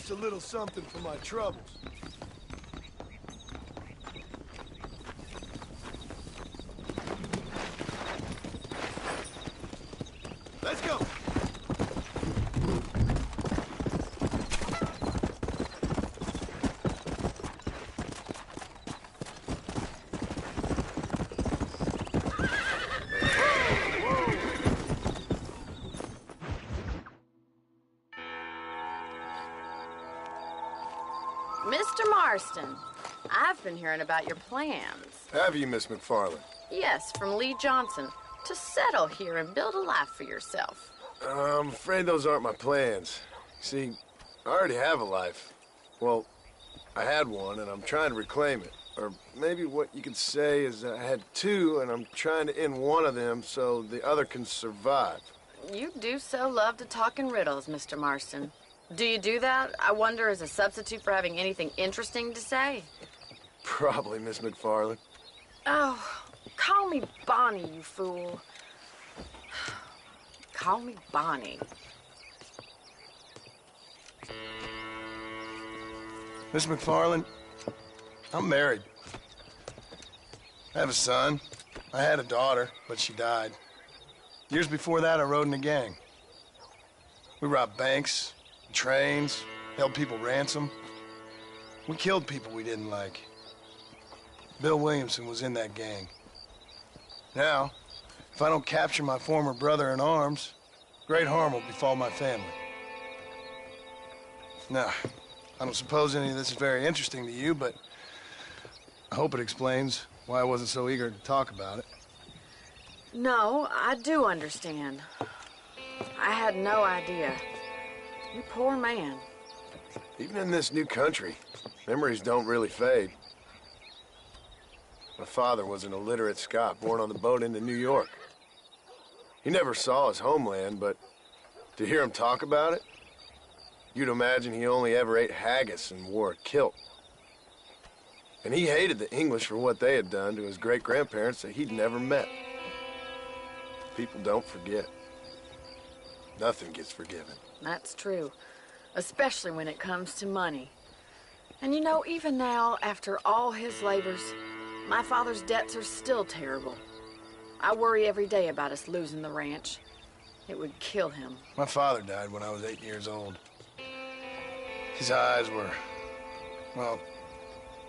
Just a little something for my troubles. Let's go! Mr. Marston, I've been hearing about your plans. Have you, Miss McFarland? Yes, from Lee Johnson, to settle here and build a life for yourself. I'm afraid those aren't my plans. See, I already have a life. Well, I had one, and I'm trying to reclaim it. Or maybe what you could say is I had two, and I'm trying to end one of them so the other can survive. You do so love to talk in riddles, Mr. Marston. Do you do that, I wonder, as a substitute for having anything interesting to say? Probably, Miss McFarland. Oh, call me Bonnie, you fool. Call me Bonnie. Miss McFarland, I'm married. I have a son. I had a daughter, but she died. Years before that, I rode in a gang. We robbed banks, trains, held people ransom. We killed people we didn't like. Bill Williamson was in that gang. Now, if I don't capture my former brother in arms, great harm will befall my family. Now, I don't suppose any of this is very interesting to you, but I hope it explains why I wasn't so eager to talk about it. No, I do understand. I had no idea. You poor man. Even in this new country, memories don't really fade. My father was an illiterate Scot born on the boat into New York. He never saw his homeland, but to hear him talk about it, you'd imagine he only ever ate haggis and wore a kilt. And he hated the English for what they had done to his great-grandparents that he'd never met. People don't forget. Nothing gets forgiven. That's true, especially when it comes to money. And you know, even now, after all his labors, my father's debts are still terrible. I worry every day about us losing the ranch. It would kill him. My father died when I was 8 years old. His eyes were, well,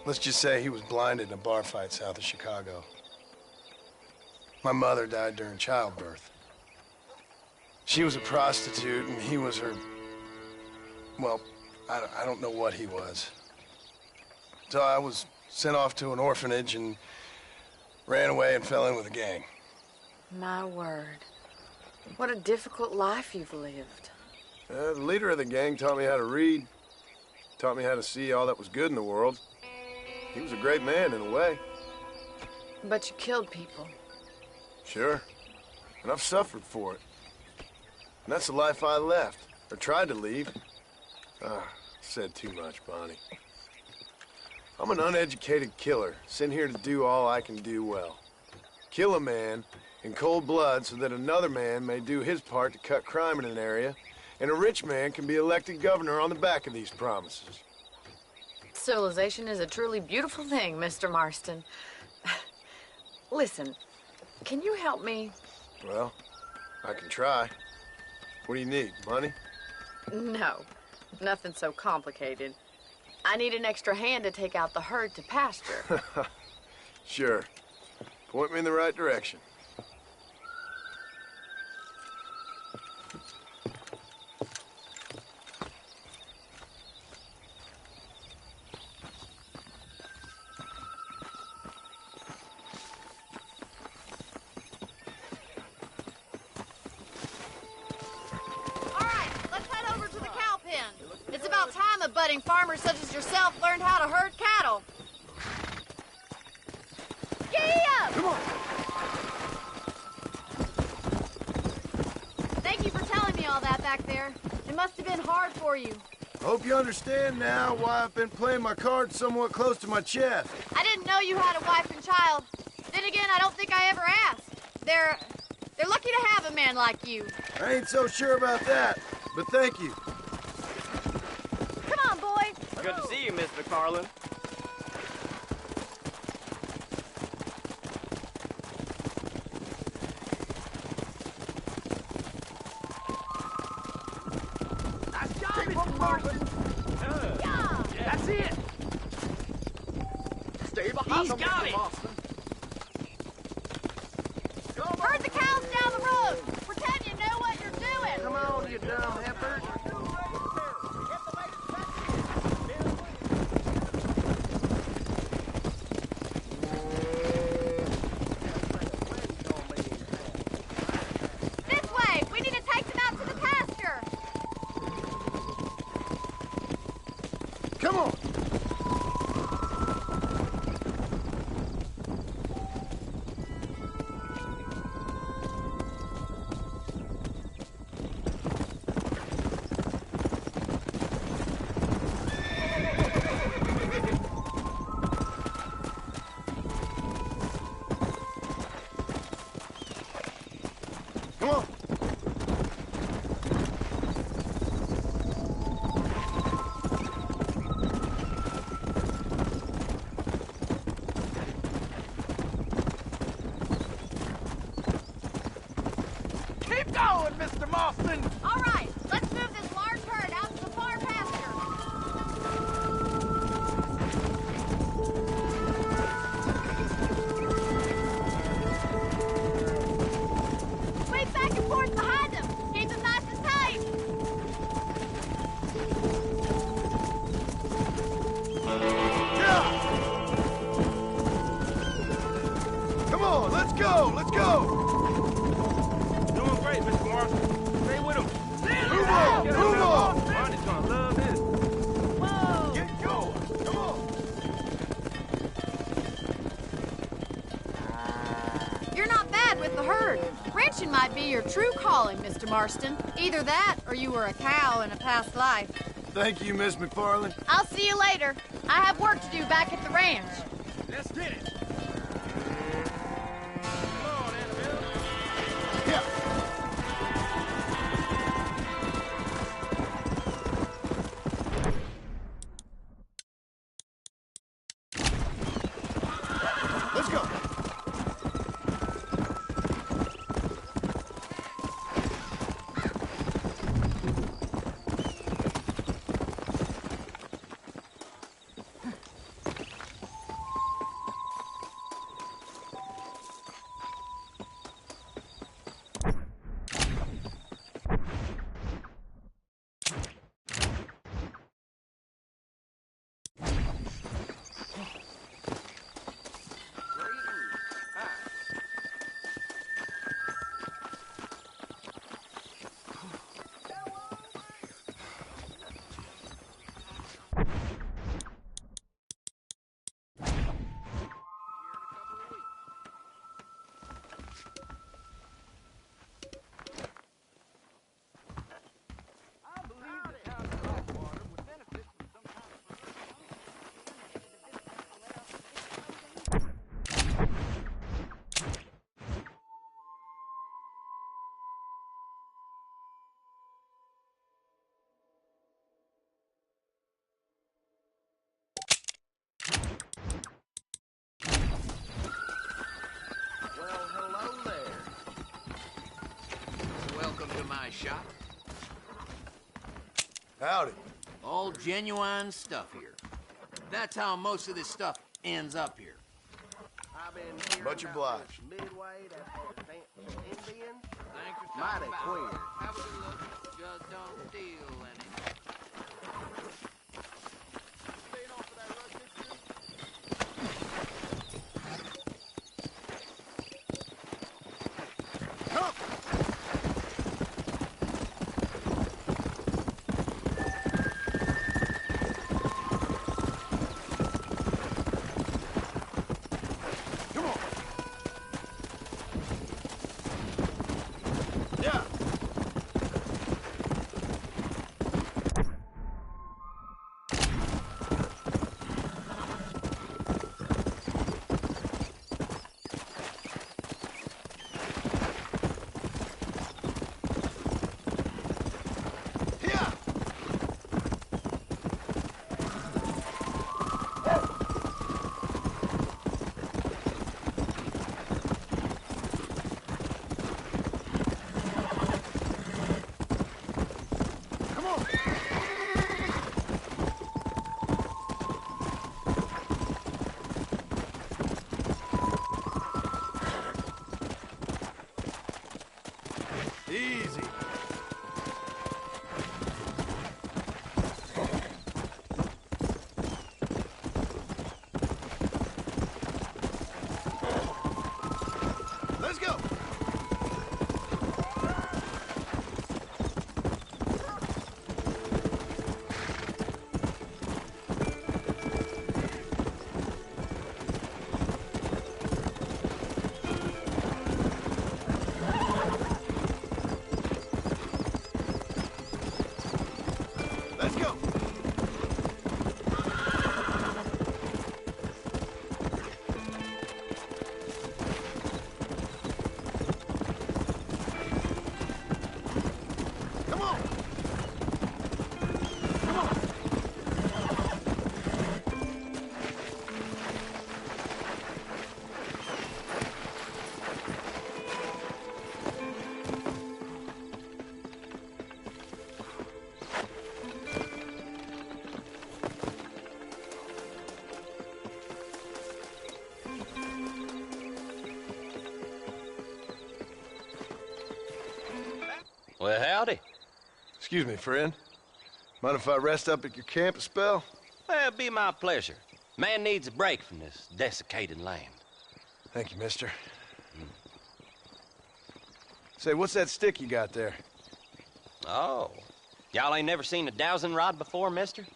let's just say he was blinded in a bar fight south of Chicago. My mother died during childbirth. She was a prostitute, and he was her... Well, I don't know what he was. So I was sent off to an orphanage and ran away and fell in with a gang. My word. What a difficult life you've lived. The leader of the gang taught me how to read. Taught me how to see all that was good in the world. He was a great man, in a way. But you killed people. Sure. And I've suffered for it. And that's the life I left, or tried to leave. Said too much, Bonnie. I'm an uneducated killer, sent here to do all I can do well. Kill a man in cold blood so that another man may do his part to cut crime in an area, and a rich man can be elected governor on the back of these promises. Civilization is a truly beautiful thing, Mr. Marston. Listen, can you help me? Well, I can try. What do you need, money? No, nothing so complicated. I need an extra hand to take out the herd to pasture. Sure. Point me in the right direction. Budding farmers such as yourself learned how to herd cattle. Giddy up! Come on! Thank you for telling me all that back there. It must have been hard for you. I hope you understand now why I've been playing my cards somewhat close to my chest. I didn't know you had a wife and child. Then again, I don't think I ever asked. They're lucky to have a man like you. I ain't so sure about that, but thank you. Come Good to see you, Miss McFarland. Nice job, Mr. Marston. That's it. Stay behind them, got Mr. it. Marston. Herd the cows down the road. Pretend you know what you're doing. Come on, you dumb heifer. This way. We need to take them out to the pasture. Come on! Come on! Keep going, Mr. Marston. All right. Let's move this large herd out to the far pasture. Swing back and forth behind them. Keep them nice and tight. Yeah! Come on, let's go! Let's go! Doing great, Mr. Marston. Stay with him. Move on! Move on! Ronnie's gonna love this. Get going! Come on! You're not bad with the herd. Ranching might be your true calling, Mr. Marston. Either that, or you were a cow in a past life. Thank you, Miss McFarland. I'll see you later. I have work to do back at the ranch. Let's get it. Yeah! Let's go! Well, hello there. Welcome to my shop. Howdy. All genuine stuff here. That's how most of this stuff ends up here. I've been hearing Much about obliged. this Midway, that Indian. Thanks for Mighty stopping by. queer. Have a good look. Just don't steal any. Staying off of that rustic tree? Come! Come on! Yeah! Well, howdy. Excuse me, friend. Mind if I rest up at your camp a spell? Well, it'd be my pleasure. Man needs a break from this desiccated land. Thank you, mister. Say, what's that stick you got there? Oh. Y'all ain't never seen a dowsing rod before, mister?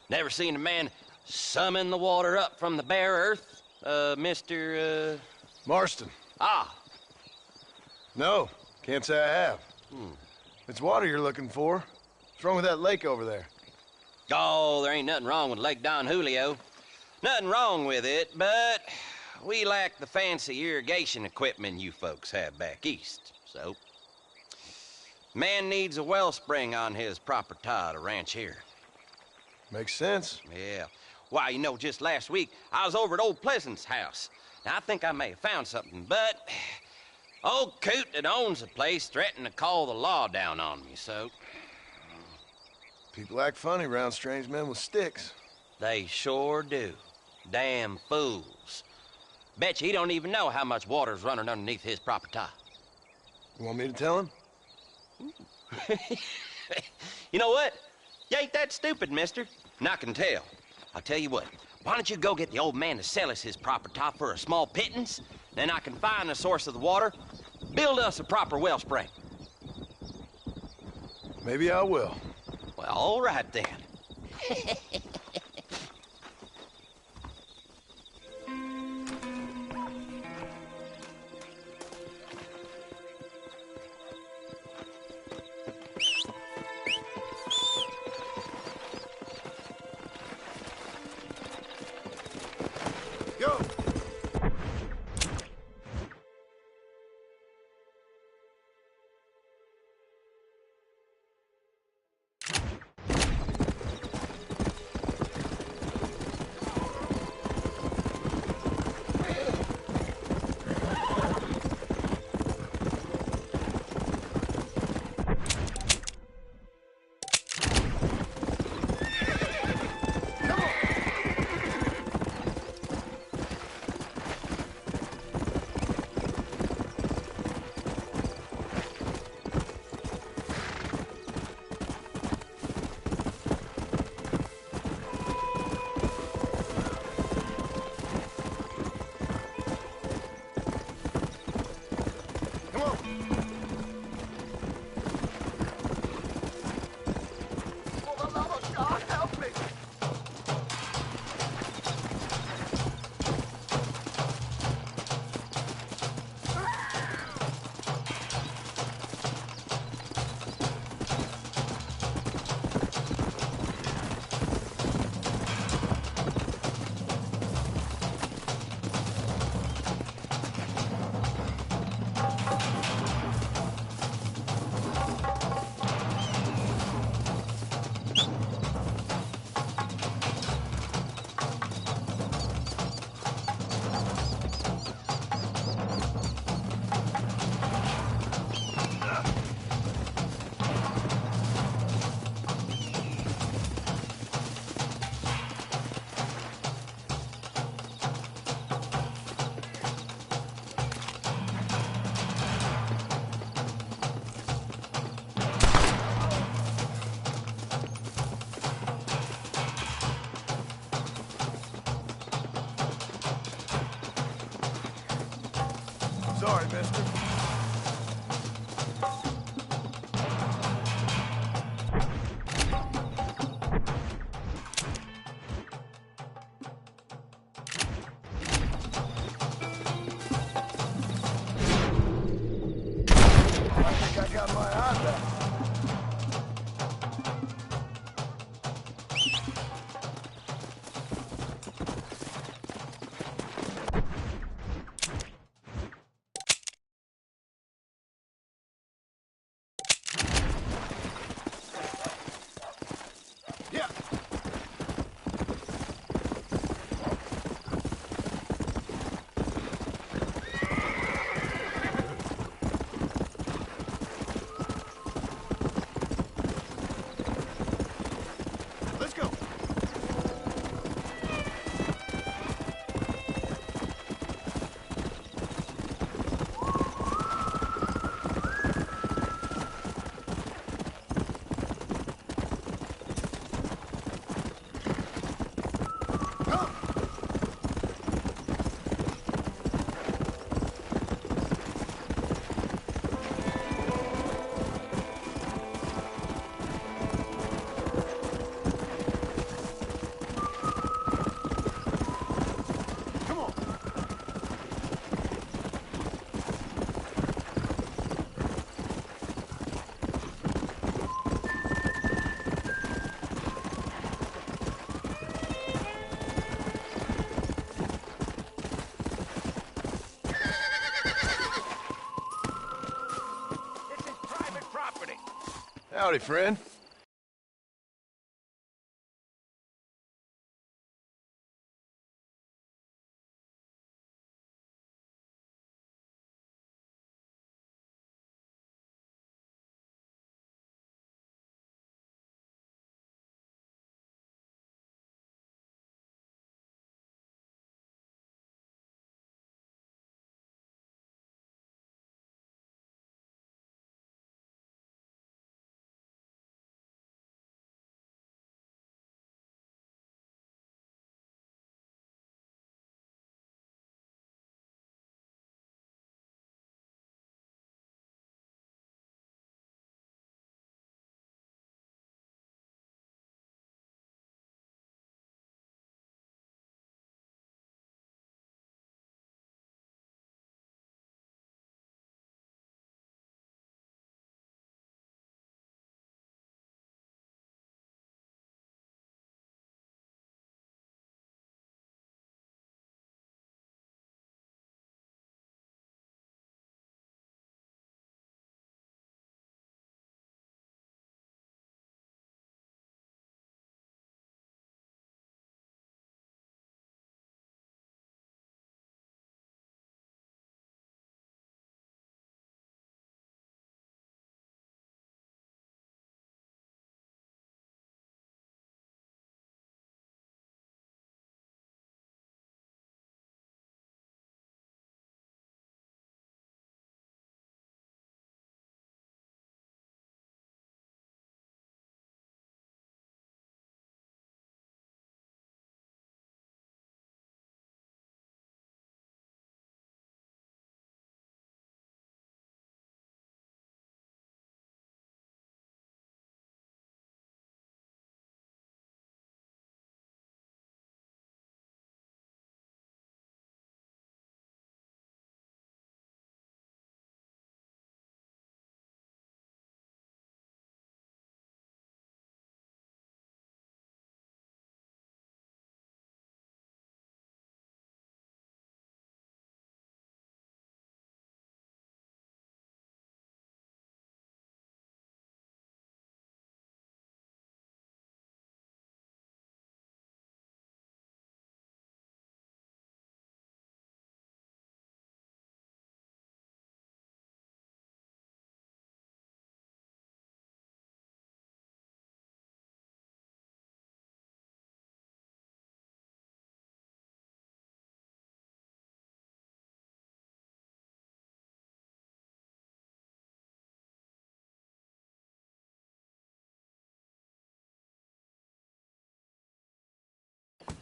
Never seen a man summon the water up from the bare earth? Marston. Ah. No, can't say I have. It's water you're looking for. What's wrong with that lake over there? Oh, there ain't nothing wrong with Lake Don Julio. Nothing wrong with it, but we lack the fancy irrigation equipment you folks have back east, so... Man needs a wellspring on his property to ranch here. Makes sense. Yeah. Why, you know, just last week, I was over at old Pleasant's house. Now, I think I may have found something, but... Old coot that owns the place threatened to call the law down on me, so... People act funny around strange men with sticks. They sure do. Damn fools. Bet you he don't even know how much water's running underneath his property. You want me to tell him? You know what? You ain't that stupid, mister. And I can tell. I'll tell you what. Why don't you go get the old man to sell us his property for a small pittance? Then I can find the source of the water, build us a proper wellspring. Maybe I will. Well, all right then. Go! Sorry, mister. I think I got my eye back. Howdy, friend.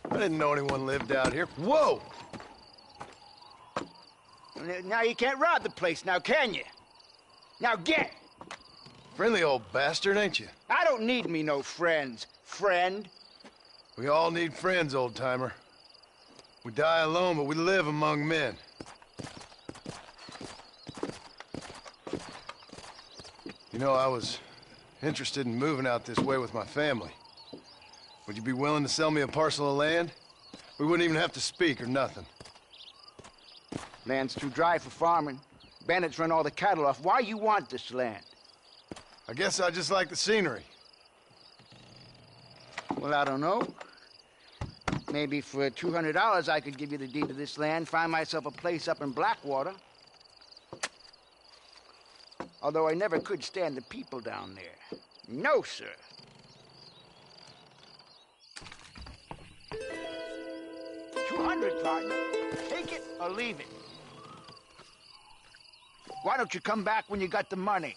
I didn't know anyone lived out here. Whoa! Now you can't rob the place now, can you? Now get! Friendly old bastard, ain't you? I don't need me no friends, friend. We all need friends, old-timer. We die alone, but we live among men. You know, I was interested in moving out this way with my family. Would you be willing to sell me a parcel of land? We wouldn't even have to speak or nothing. Land's too dry for farming. Bandits run all the cattle off. Why you want this land? I guess I just like the scenery. Well, I don't know. Maybe for $200 I could give you the deed to this land, find myself a place up in Blackwater. Although I never could stand the people down there. No, sir. $200, partner. Take it or leave it. Why don't you come back when you got the money?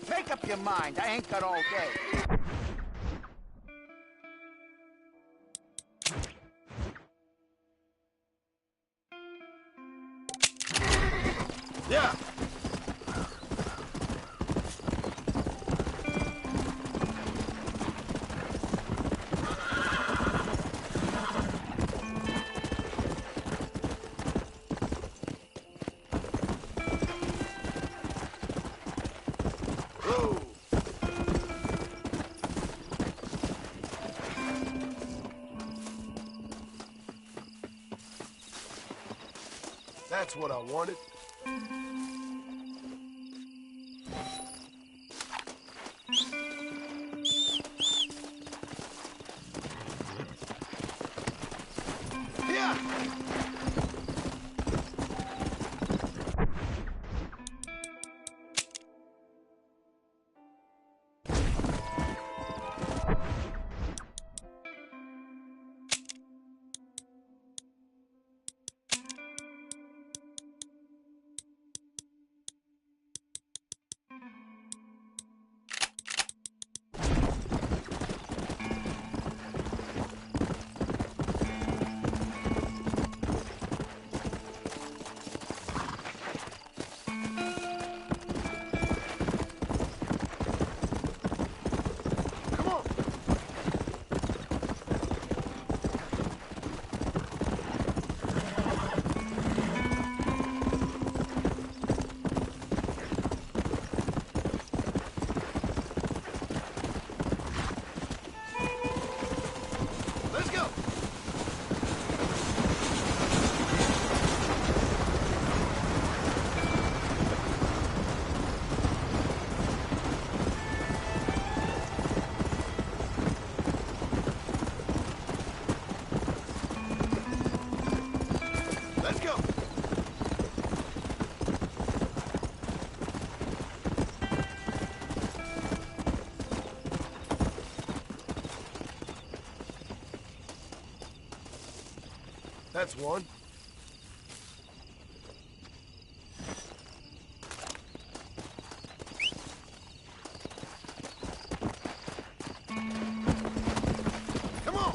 Make up your mind. I ain't got all day. Yeah! That's what I wanted. Yeah! Let's go! Let's go! That's one. Come on!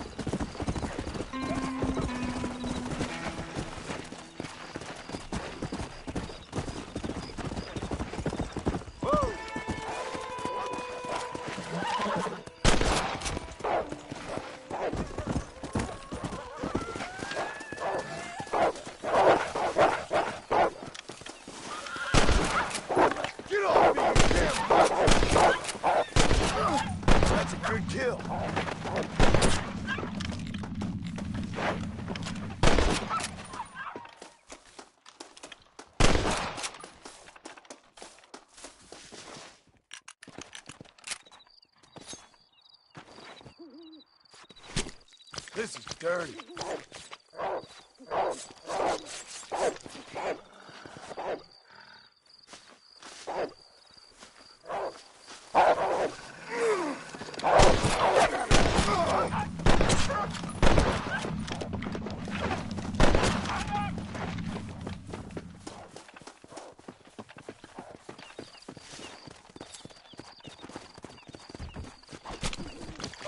Whoa! Get off me, you damn! That's a good kill. This is dirty.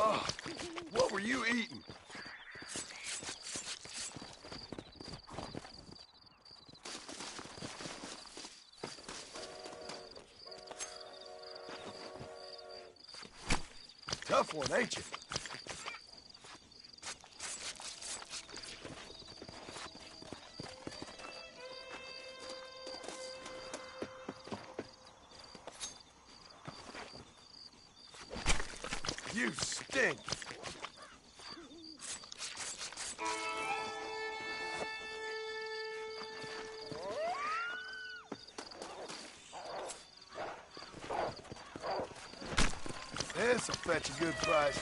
Oh, what were you eating? Tough one, ain't you? You stink. This'll fetch a good price.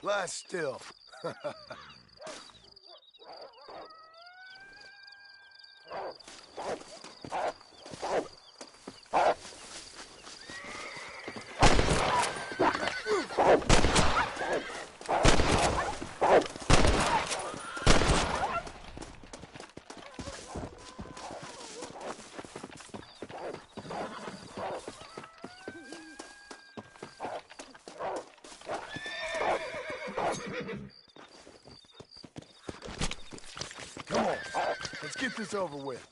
Lie still. this over with.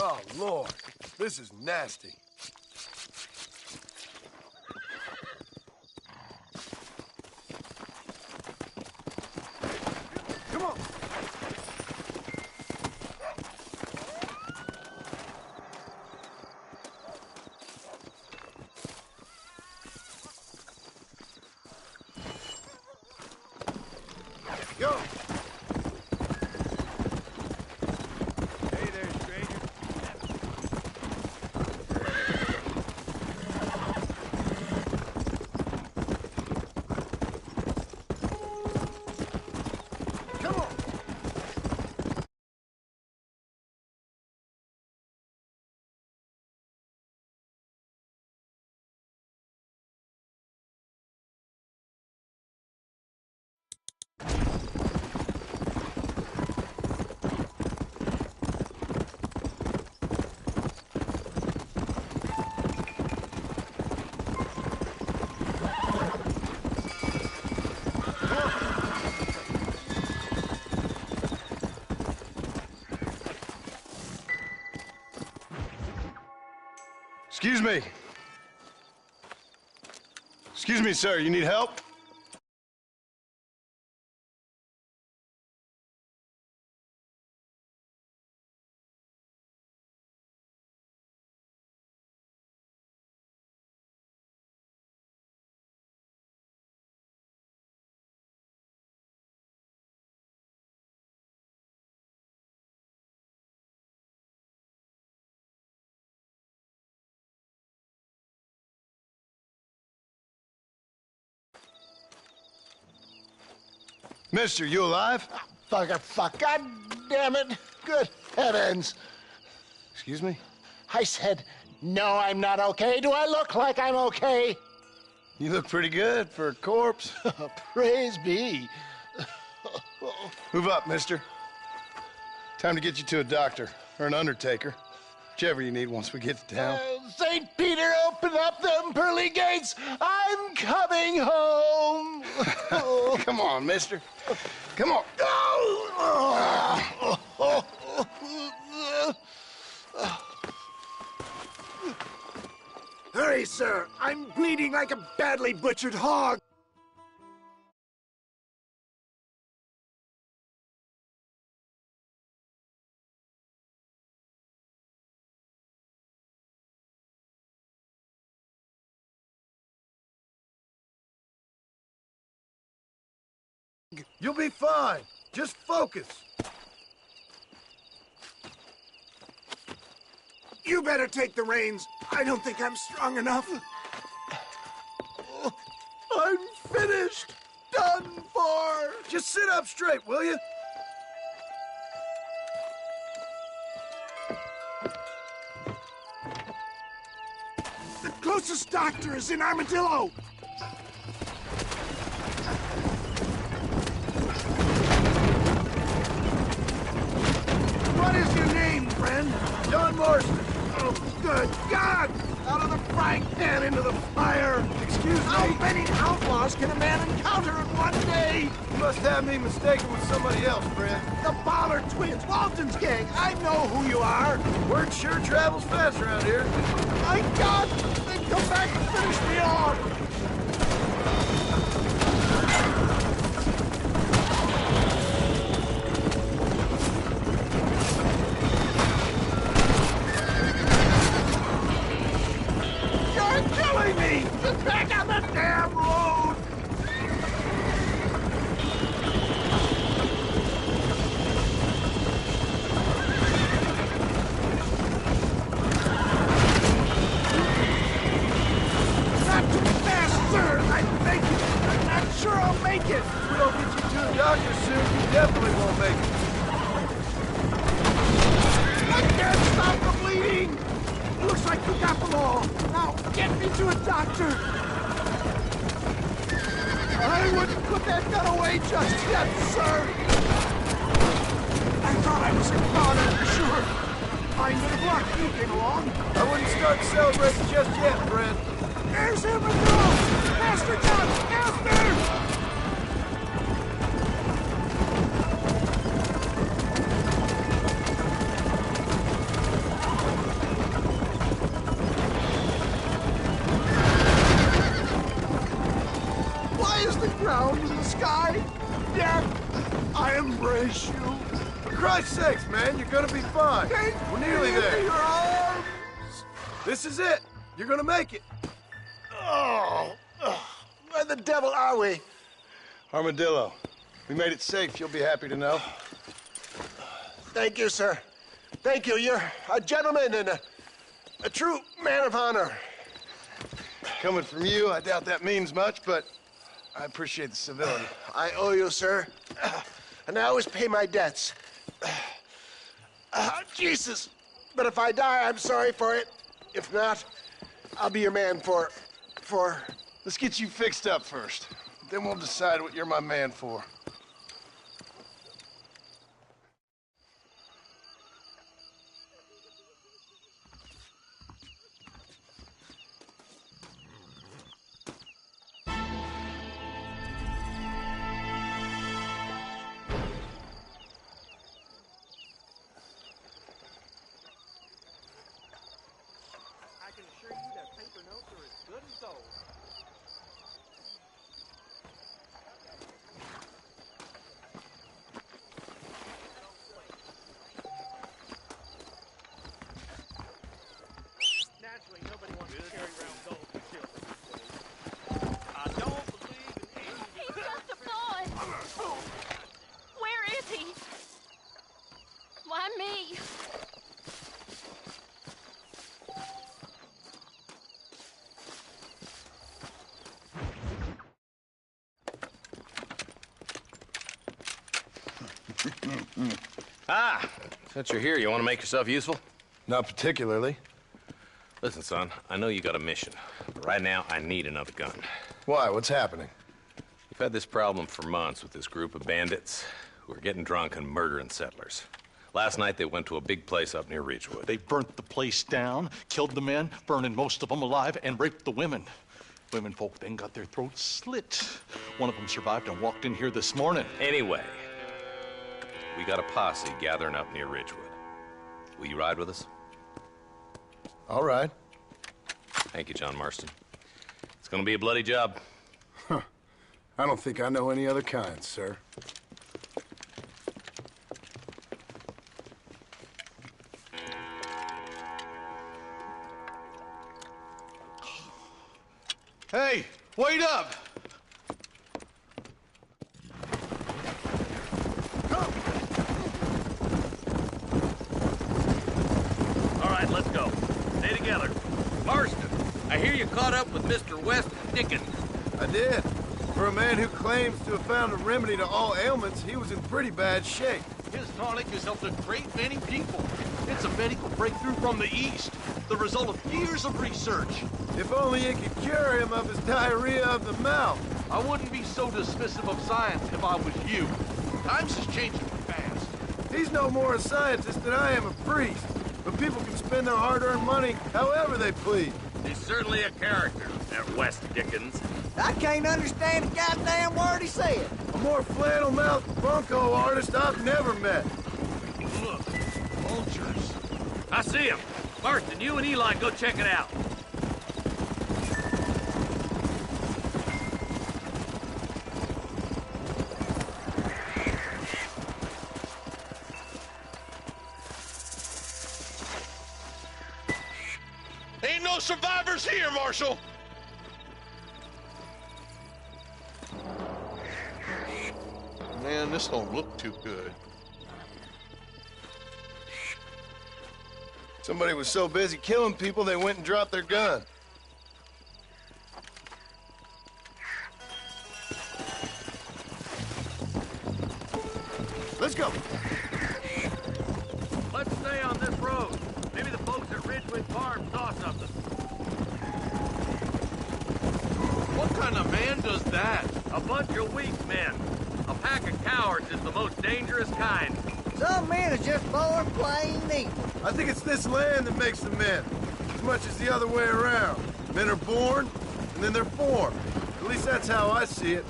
Oh, Lord. This is nasty. Come on. Go. Hey there, stranger. Come on. Excuse me. Excuse me, sir. You need help? Mister, you alive? Fuck. God damn it. Good heavens. Excuse me? I said, no, I'm not okay. Do I look like I'm okay? You look pretty good for a corpse. Praise be. Move up, mister. Time to get you to a doctor or an undertaker. Whichever you need once we get to town. St. Peter, open up them pearly gates. I'm coming home. Come on, mister. Come on. Hurry, sir. I'm bleeding like a badly butchered hog. You'll be fine. Just focus. You better take the reins. I don't think I'm strong enough. I'm finished. Done for. Just sit up straight, will you? The closest doctor is in Armadillo. What is your name, friend? John Marston. Oh, good God! Out of the frying pan into the fire! Excuse How me. many outlaws can a man encounter in one day? You must have me mistaken with somebody else, friend. The Ballard twins, Walton's gang. I know who you are. Word sure travels fast around here. My God! They've come back to finish me off! You're killing me! Get back on the damn road! Not too fast, sir! I'd make it! I'm not sure I'll make it! If we don't get you to a doctor soon, you definitely won't make it. I can't stop the bleeding! Looks like you got them all. Now, get me to a doctor! I wouldn't put that gun away just yet, sir! I thought I was a goner, sure. Fine bit of luck you came along. I wouldn't start celebrating just yet, Brent. There's him with go! Faster, John! Faster! Why is the ground in the sky? Death, I embrace you. For Christ's sakes, man, you're gonna be fine. We're nearly there. Your arms. This is it. You're gonna make it. Oh, where the devil are we? Armadillo. We made it safe, you'll be happy to know. Thank you, sir. Thank you. You're a gentleman and a true man of honor. Coming from you, I doubt that means much, but I appreciate the civility. I owe you, sir. And I always pay my debts. Jesus. But if I die, I'm sorry for it. If not, I'll be your man for... Let's get you fixed up first. Then we'll decide what you're my man for. I can assure you that paper notes are as good as gold. Naturally, nobody wants to carry around gold for children. I don't believe in any... He's just a boy. Where is he? Why me? Ah, since you're here, you want to make yourself useful? Not particularly. Listen, son, I know you got a mission, but right now I need another gun. Why? What's happening? We've had this problem for months with this group of bandits who are getting drunk and murdering settlers. Last night they went to a big place up near Ridgewood. They burnt the place down, killed the men, burning most of them alive, and raped the women. Women folk then got their throats slit. One of them survived and walked in here this morning. Anyway, we got a posse gathering up near Ridgewood. Will you ride with us? All right. Thank you, John Marston. It's gonna be a bloody job. Huh. I don't think I know any other kind, sir. Hey, wait up! All right, let's go. Stay together. Marston, I hear you caught up with Mr. West Dickens. I did. For a man who claims to have found a remedy to all ailments, he was in pretty bad shape. His tonic has helped a great many people. It's a medical breakthrough from the East, the result of years of research. If only it could cure him of his diarrhea of the mouth. I wouldn't be so dismissive of science if I was you. Times is changing fast. He's no more a scientist than I am a priest. But people can spend their hard-earned money however they please. He's certainly a character, that West Dickens. I can't understand a goddamn word he said. A more flannel-mouthed bunco artist I've never met. Look, vultures. I see him. Marston, you and Eli go check it out. Ain't no survivors here, Marshal! Man, this don't look too good. Somebody was so busy killing people, they went and dropped their gun. Let's go. Let's stay on this road. Maybe the folks at Ridgewood Farm saw something. What kind of man does that? A bunch of weak men. A pack of cowards is the most dangerous kind. Some men are just born plain evil. I think it's this land that makes them men, as much as the other way around. Men are born, and then they're formed. At least that's how I see it.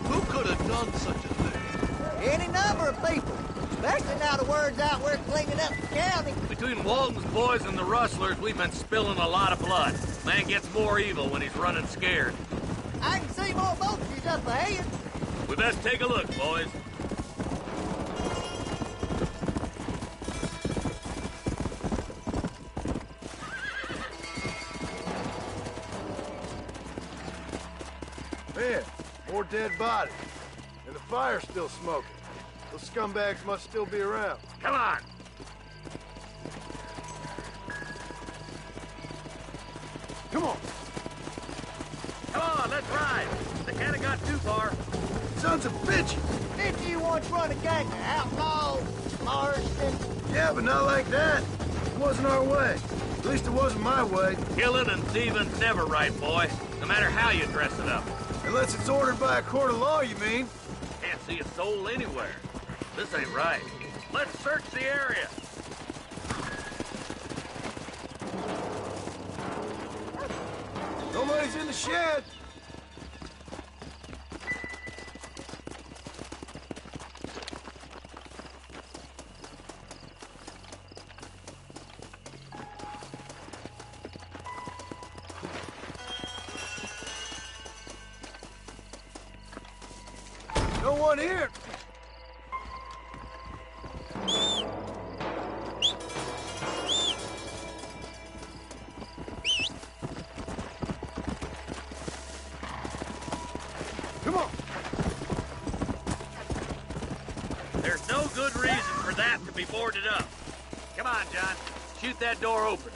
Who could have done such a thing? Any number of people. Especially now the word's out we're cleaning up the county. Between Walton's boys and the rustlers, we've been spilling a lot of blood. Man gets more evil when he's running scared. I can see more vultures up ahead. We best take a look, boys. Man, more dead bodies. And the fire's still smoking. Those scumbags must still be around. Come on! Come on! Come on, let's ride! They can't have got too far. Sons of bitches! Didn't you once run a gang of outlaws, Marston? Yeah, but not like that. It wasn't our way. At least it wasn't my way. Killing and thieving's never right, boy. No matter how you dress it up. Unless it's ordered by a court of law, you mean? Can't see a soul anywhere. This ain't right. Let's search the area. Nobody's in the shed. No one here. Come on. There's no good reason for that to be boarded up. Come on, John. Shoot that door open.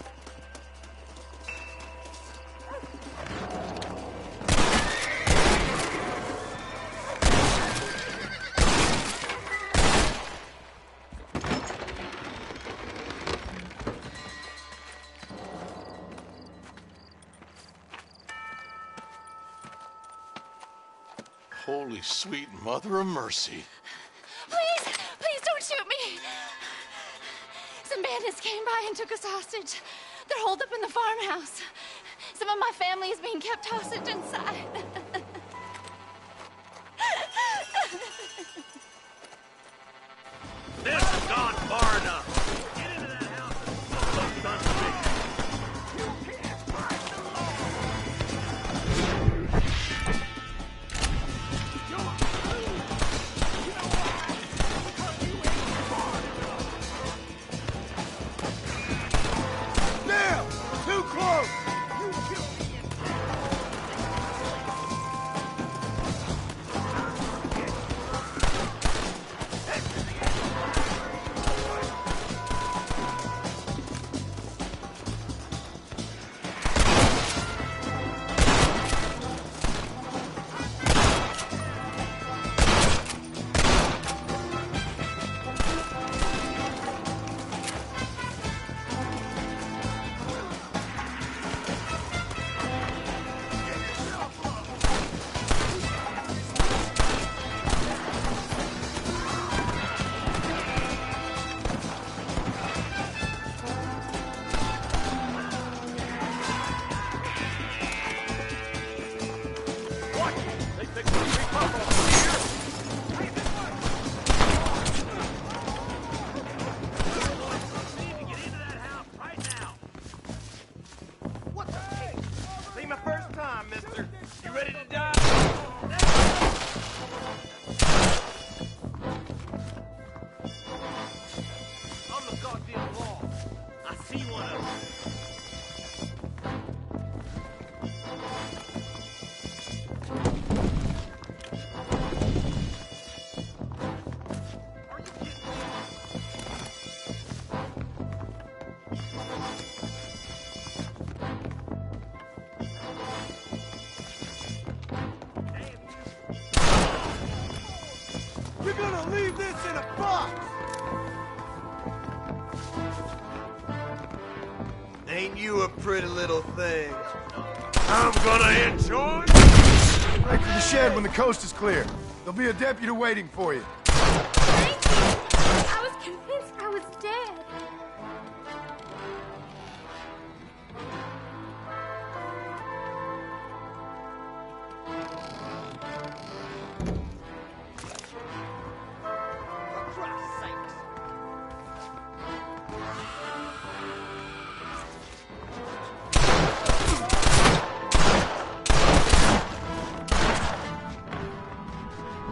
Holy sweet mother of mercy. Please, please don't shoot me. Some bandits came by and took us hostage. They're holed up in the farmhouse. Some of my family is being kept hostage inside. This has gone far enough. Get into that house and smoke those sons of bitches. Too close! You're gonna leave this in a box! Ain't you a pretty little thing? I'm gonna enjoy. Break for the shed when the coast is clear. There'll be a deputy waiting for you. Thank you. I was convinced I was dead.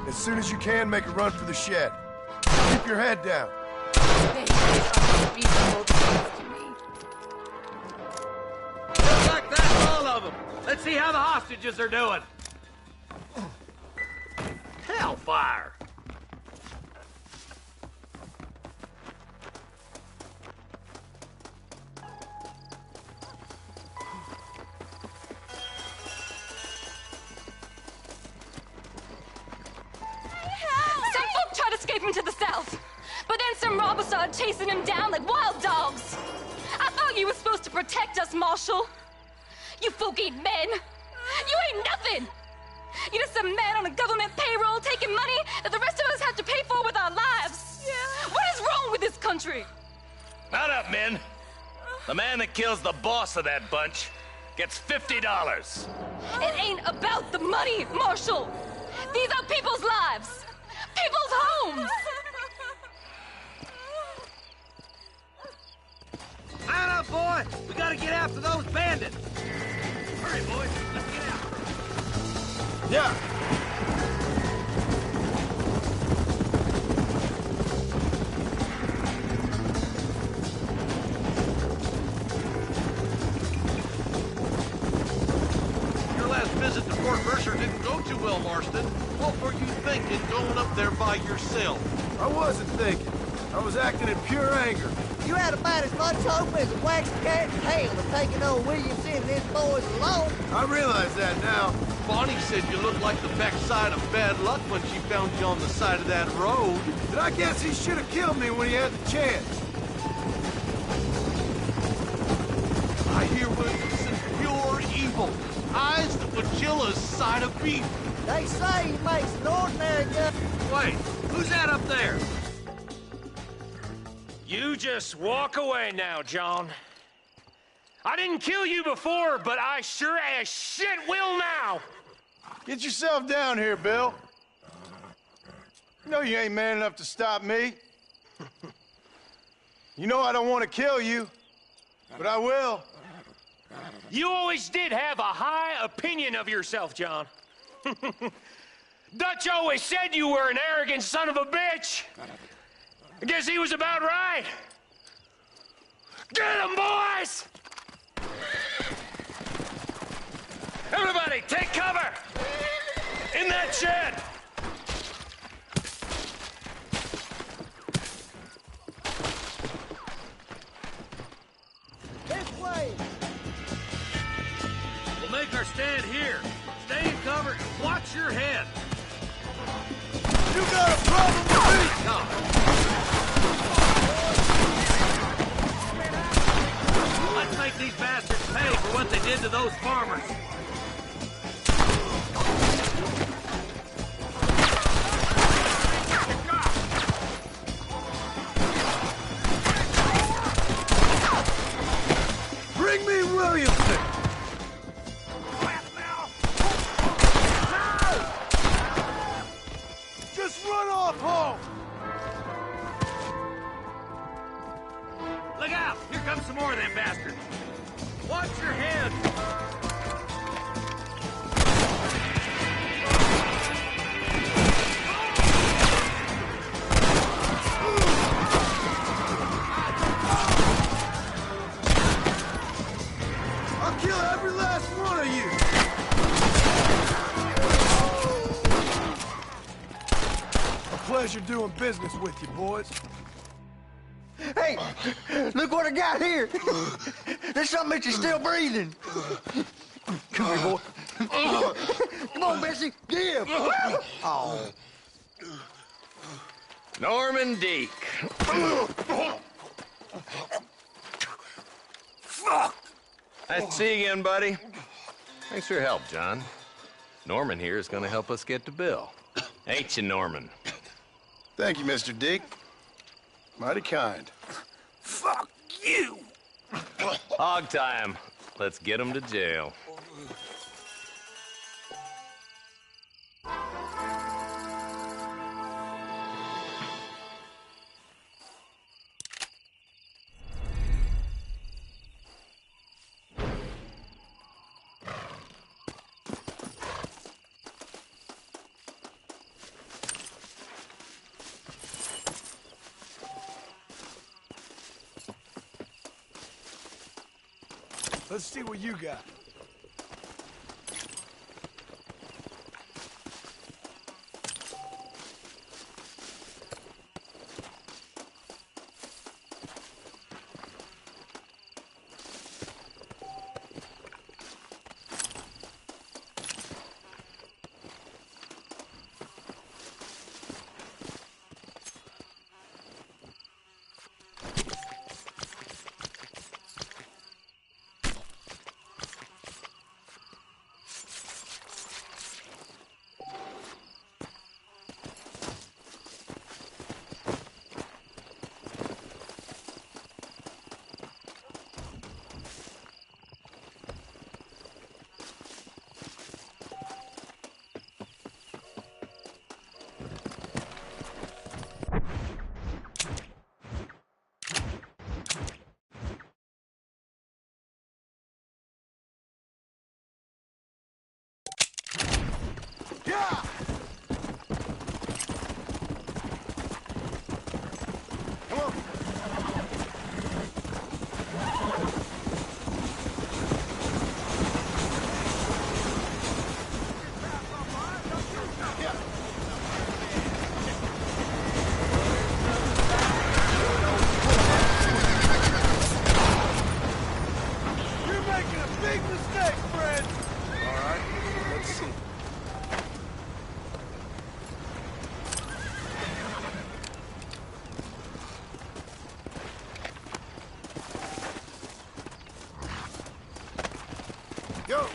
As soon as you can, make a run for the shed. Keep your head down. Looks like that's all of them. Let's see how the hostages are doing. Hellfire! Some folk tried escaping to the south, but then some robbers started chasing him down like wild dogs. I thought you were supposed to protect us, Marshal. You folk ain't men. You ain't nothing. You're just some man on a government payroll taking money that the rest of us have to pay for with our lives. Yeah. What is wrong with this country? Mount up, men. The man that kills the boss of that bunch gets $50. It ain't about the money, Marshal. These are people's lives. People's homes. Mount up, boy! We gotta get after those bandits! Hurry, boys! Let's get after them! Yeah. Your last visit to Fort Mercer didn't go too well, Marston. What were you thinking going up there by yourself? I wasn't thinking. I was acting in pure anger. You had about as much hope as a wax cat's tail of taking old Williamson and his boys alone. I realize that now. Bonnie said you looked like the backside of bad luck when she found you on the side of that road. But I guess he should have killed me when he had the chance. I hear Williamson pure evil. Eyes that would chill a side of beef. They say he makes an ordinary gun. Wait, who's that up there? You just walk away now, John. I didn't kill you before, but I sure as shit will now. Get yourself down here, Bill. You know you ain't man enough to stop me. You know I don't want to kill you, but I will. You always did have a high opinion of yourself, John. Dutch always said you were an arrogant son of a bitch. I guess he was about right. Get him, boys! Everybody, take cover! In that shed! This way. We'll make our stand here. Stay in cover and watch your head. You got a problem with me? No. Let's make these bastards pay for what they did to those farmers. Bring me Williamson! Just run off home! Look out! Here comes some more of them bastards. Watch your head. I'll kill every last one of you! A pleasure doing business with you, boys. Hey, look what I got here. There's something that you're still breathing. Come here, boy. Come on, Bessie, give. Oh. Norman Deek. Fuck! Nice to see you again, buddy. Thanks for your help, John. Norman here is going to help us get to Bill. Ain't you, Norman? Thank you, Mr. Deke. Mighty kind. Fuck you! Hog time. Let's get him to jail. Let's see what you got. Yeah! Come on. You're making a big mistake, friend! All right, let's see. Go!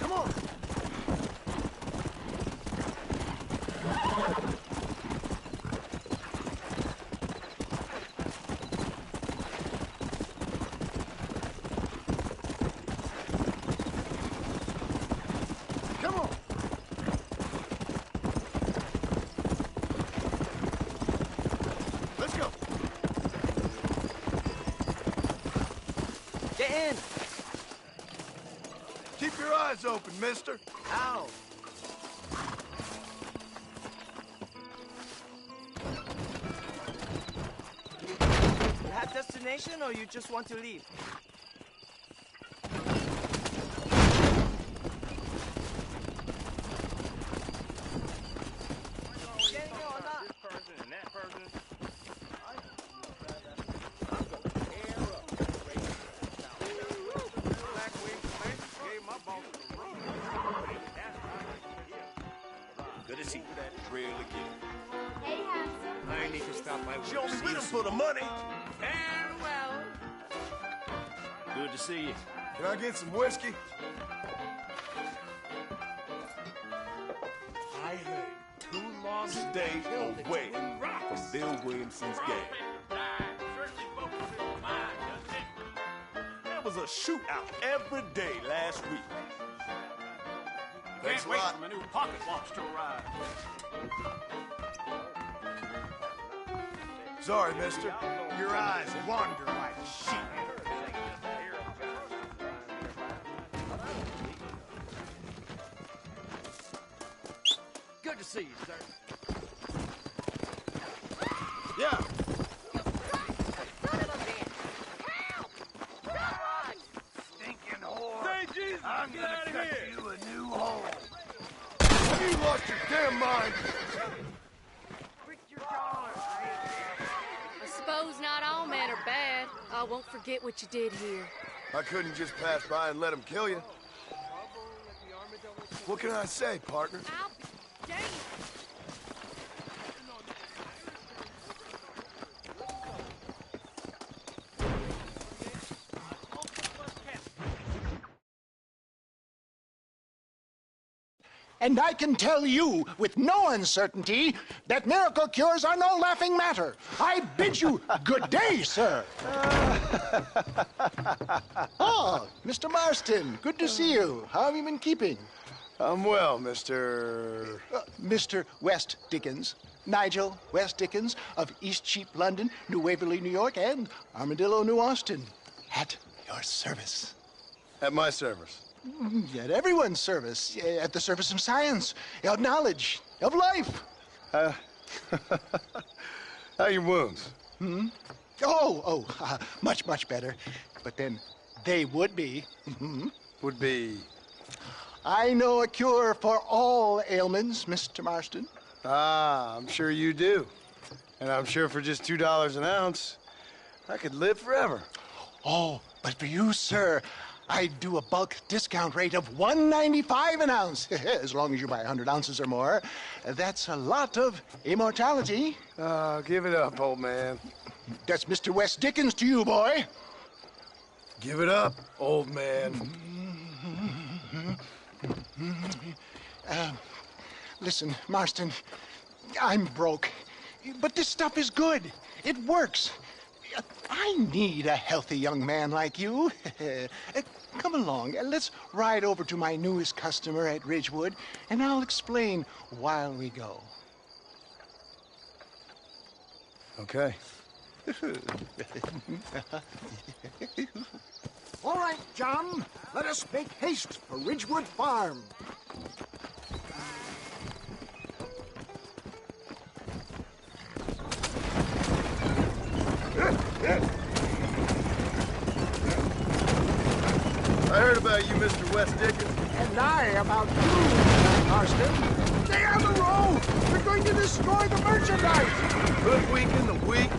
Come on! Come on! Let's go! Get in! Keep your eyes open, mister. Ow! You have destination or you just want to leave? Good to see you. Real again. Hey, handsome. I need to stop by. She only with us for the money. And well. Good to see you. Can I get some whiskey? I heard 2 long days away from Bill Williamson's gang. There was a shootout every day last week. Thanks a lot. For my new pocket watch to arrive. Sorry, mister. Your eyes wander like sheep. Good to see you, sir. Yeah. Stinking whore. Say Jesus, I'm get gonna out of cut here. you a new hole. You lost your damn mind. I suppose not all men are bad. I won't forget what you did here. I couldn't just pass by and let him kill you. What can I say, partner? I'll be And I can tell you with no uncertainty that miracle cures are no laughing matter. I bid you good day, sir. Oh, Mr. Marston, good to see you. How have you been keeping? I'm well, Mr. Mr. West Dickens. Nigel West Dickens of East Cheap, London, New Waverly, New York, and Armadillo, New Austin. At your service. At my service. At everyone's service. At the service of science, of knowledge, of life. How are your wounds? Much, much better. But then they would be. Would be? I know a cure for all ailments, Mr. Marston. Ah, I'm sure you do. And I'm sure for just $2 an ounce, I could live forever. Oh, but for you, sir, I'd do a bulk discount rate of $1.95 an ounce, as long as you buy 100 ounces or more. That's a lot of immortality. Give it up, old man. That's Mr. West Dickens to you, boy. Give it up, old man. Listen, Marston, I'm broke, but this stuff is good. It works. I need a healthy young man like you. Come along, let's ride over to my newest customer at Ridgewood, and I'll explain while we go. Okay. All right, John, let us make haste for Ridgewood Farm. I heard about you, Mr. West Dickens. And I about you, Marston. Stay on the road! They're going to destroy the merchandise! Hoodwinking the weak,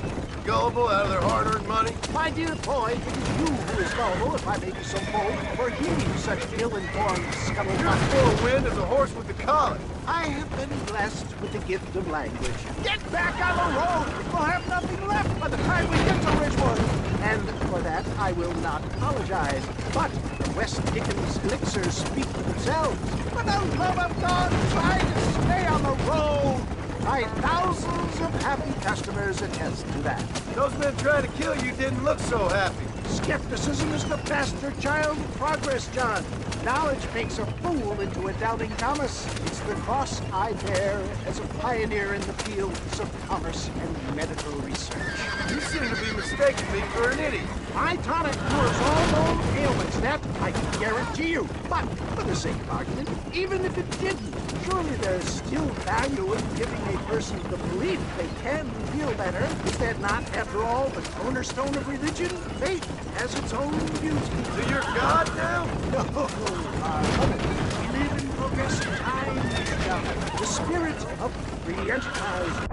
gullible out of their hard-earned money. My dear boy, it is you who is gullible, if I may be so bold, for heeding such ill-informed scuttlebutt. You're full of wind as a horse with the collar. I have been blessed with the gift of language. Get back on the road! We'll have nothing left by the time we get to Ridgewood. And for that, I will not apologize. But the West Dickens elixirs speak for themselves. For the love of God, try to stay on the road. My thousands of happy customers attest to that. Those men trying to kill you didn't look so happy. Skepticism is the bastard child of progress, John. Knowledge makes a fool into a doubting Thomas. It's the cross I bear as a pioneer in the fields of commerce and medical research. You seem to be mistaking me for an idiot. My tonic cures all known ailments, that I can guarantee you. But, for the sake of argument, even if it didn't, surely there's still value in giving a person the belief they can feel better. Is that not, after all, the cornerstone of religion? Faith has its own beauty. So you're God now? No, we live in progressive times, John. The spirit of free enterprise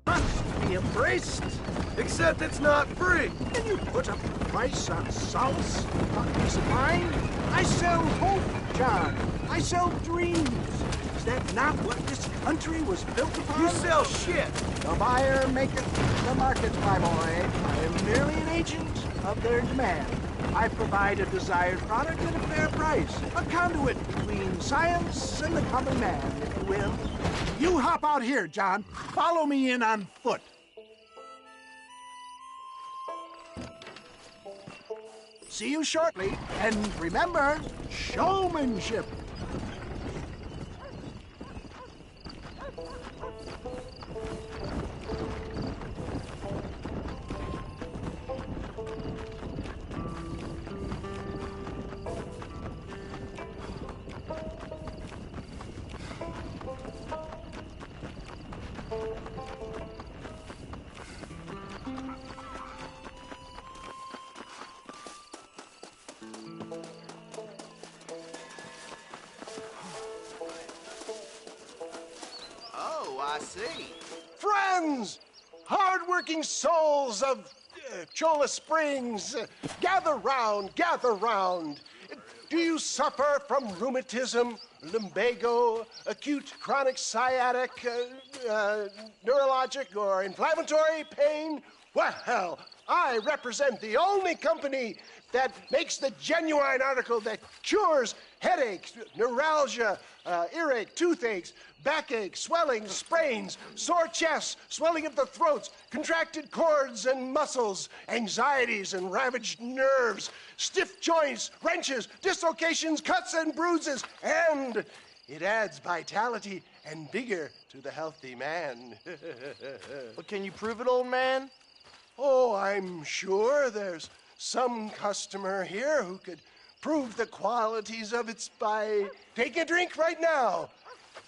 must be embraced. Except it's not free. Can you put a price on solace, on peace of mind? I sell hope, John. I sell dreams. Is that not what this country was built upon? You sell shit. The buyer maketh the market, my boy. I am merely an agent of their demand. I provide a desired product at a fair price. A conduit between science and the common man, if you will. You hop out here, John. Follow me in on foot. See you shortly, and remember, showmanship. I see. Friends, hard-working souls of Cholla Springs, gather round, gather round. Do you suffer from rheumatism, lumbago, acute chronic sciatic, neurologic, or inflammatory pain, well, I represent the only company that makes the genuine article that cures headaches, neuralgia, earache, toothaches, backache, swelling, sprains, sore chests, swelling of the throats, contracted cords and muscles, anxieties and ravaged nerves, stiff joints, wrenches, dislocations, cuts and bruises, and it adds vitality and vigor to the healthy man. But can you prove it, old man? Oh, I'm sure there's some customer here who could prove the qualities of it by taking a drink right now.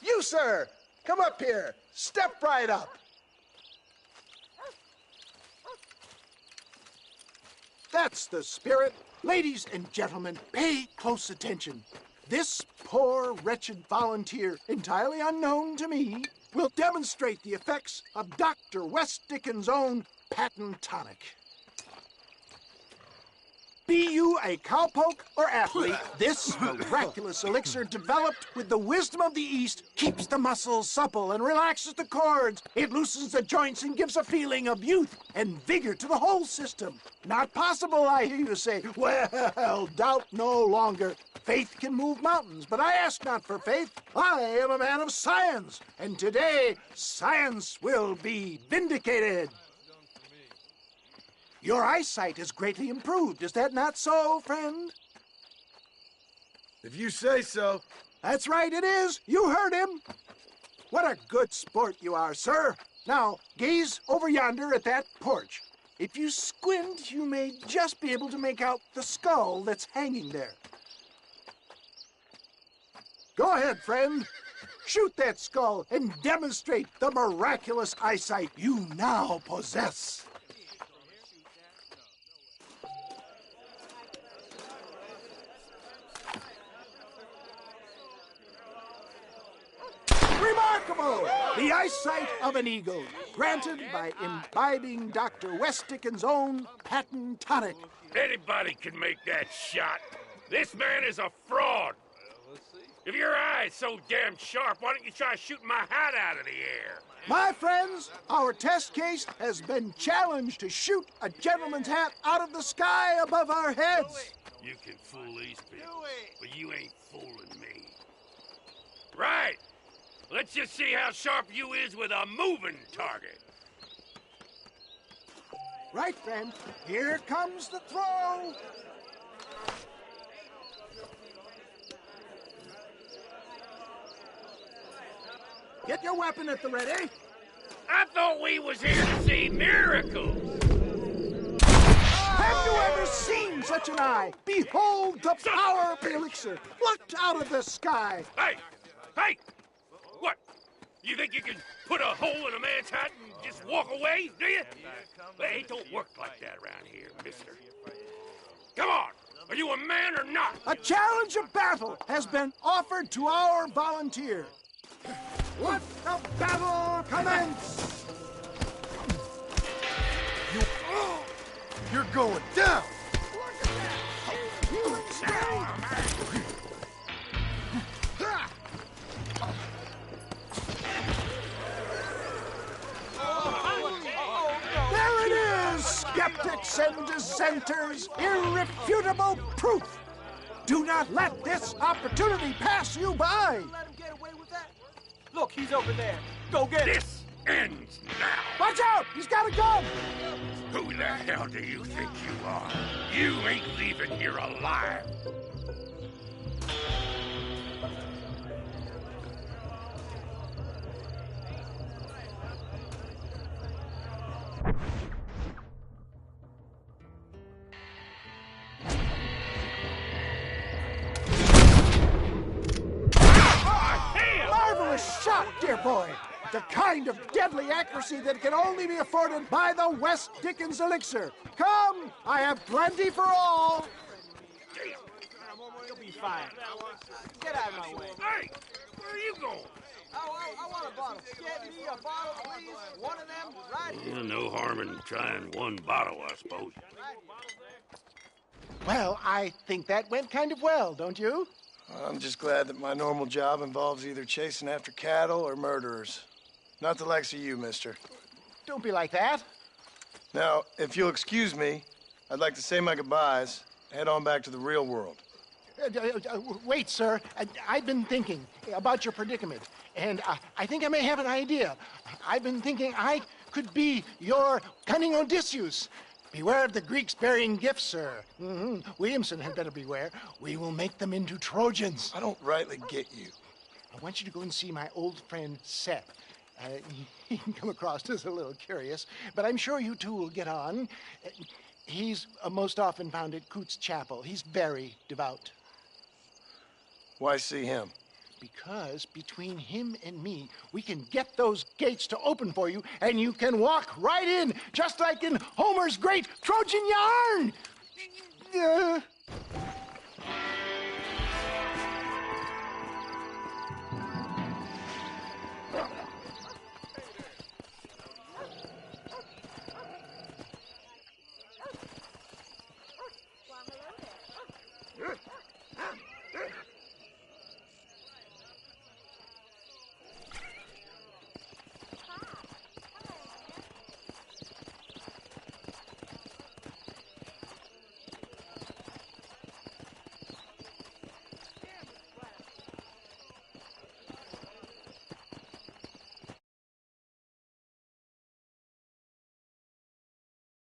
You, sir, come up here. Step right up. That's the spirit. Ladies and gentlemen, pay close attention. This poor, wretched volunteer, entirely unknown to me, will demonstrate the effects of Dr. West Dickens' own patent tonic. Be you a cowpoke or athlete, this miraculous elixir developed with the wisdom of the East keeps the muscles supple and relaxes the cords. It loosens the joints and gives a feeling of youth and vigor to the whole system. Not possible, I hear you say. Well, doubt no longer. Faith can move mountains, but I ask not for faith. I am a man of science, and today science will be vindicated. Your eyesight is greatly improved. Is that not so, friend? If you say so. That's right, it is. You heard him. What a good sport you are, sir. Now, gaze over yonder at that porch. If you squint, you may just be able to make out the skull that's hanging there. Go ahead, friend. Shoot that skull and demonstrate the miraculous eyesight you now possess. Remarkable! The eyesight of an eagle, granted by imbibing Dr. West Dickens' own patent tonic. Anybody can make that shot. This man is a fraud. If your eye's so damn sharp, why don't you try shooting my hat out of the air? My friends, our test case has been challenged to shoot a gentleman's hat out of the sky above our heads. You can fool these people, but you ain't fooling me. Right. Let's just see how sharp you is with a moving target. Right, friend. Here comes the throw. Get your weapon at the ready. I thought we was here to see miracles. Have you ever seen such an eye? Behold the power of the elixir, plucked out of the sky. Hey! Hey! What? You think you can put a hole in a man's hat and just walk away, do you? Hey, it don't work like that around here, mister. Come on! Are you a man or not? A challenge of battle has been offered to our volunteer. Let the battle commence! You're going down! There it is, skeptics and dissenters, irrefutable proof. Do not let this opportunity pass you by. Look, he's over there. Go get him. This ends now. Watch out! He's got a gun! Who the hell do you think you are? You ain't leaving here alive. Marvelous shot, dear boy. The kind of deadly accuracy that can only be afforded by the West Dickens elixir. Come, I have plenty for all. You'll be fine. Get out of my way. Hey, where are you going? I want a bottle. Get me a bottle, please. One of them right here. Well, no harm in trying one bottle, I suppose. Well, I think that went kind of well, don't you? I'm just glad that my normal job involves either chasing after cattle or murderers. Not the likes of you, mister. Don't be like that. Now, if you'll excuse me, I'd like to say my goodbyes, head on back to the real world. Wait, sir. I've been thinking about your predicament, and I think I may have an idea. I've been thinking I could be your cunning Odysseus. Beware of the Greeks burying gifts, sir. Williamson had better beware. We will make them into Trojans. I don't rightly get you. I want you to go and see my old friend Seth. He can come across as a little curious, but I'm sure you two will get on. He's most often found at Coots Chapel. He's very devout. Why see him? Because between him and me, we can get those gates to open for you, and you can walk right in, just like in Homer's great Trojan yarn!